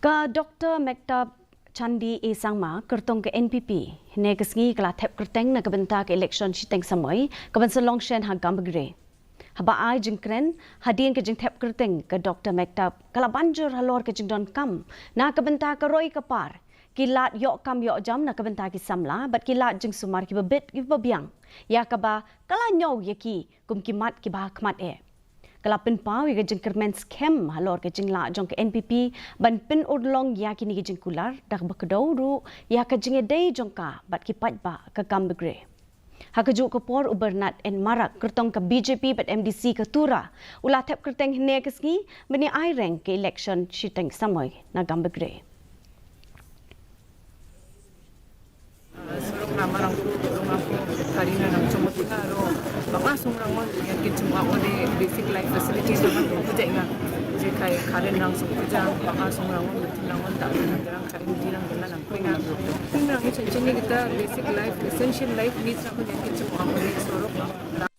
Ka Dr. Mehtab Chandi Sangma Kyrtong ke NPP ne kesngi kala Thep Kyrteng na Bynta ke Ilekshon Shiteng Samoi ka Longshen ha Gambegre. Haba ai jingkren hadien ke jing Thep Kyrteng ke Dr. Mehtab kala banjur halor ke jing don kam na ka Bynta ke roi ke par kilat yok kam yok jam na ka Bynta ki samla bat kilat jing sumar ki bebit ki bebiang ya ka ba kala nyau ye ki kum ki mat ki ba khmat e. Kalapin pau yang jeng kermen scam halor ke jeng la jong ke NPP ban pin odlong ya kini ke jeng kular dak bekedau ru ya ke jeng dei jong ka bat ki pat ba ke Gambegre. Ha ke juk ke por ubernat en marak Kyrtong ke BJP bat MDC ke tura ulah Thep Kyrteng hne ke ski beni ai reng ke Ilekshon Shiteng Samoi na Gambegre. Marang tulong ako karina ng sumutingaro baka sungrang mo yang kitchuma ko di basic life facilities naman ko kaya nga jadi kay karin ng sumutang baka sungrang mo tinangon ta ng darang karin dinang dala ng pinga pinang kita basic life essential life needs ako yang kitchuma ko di sorok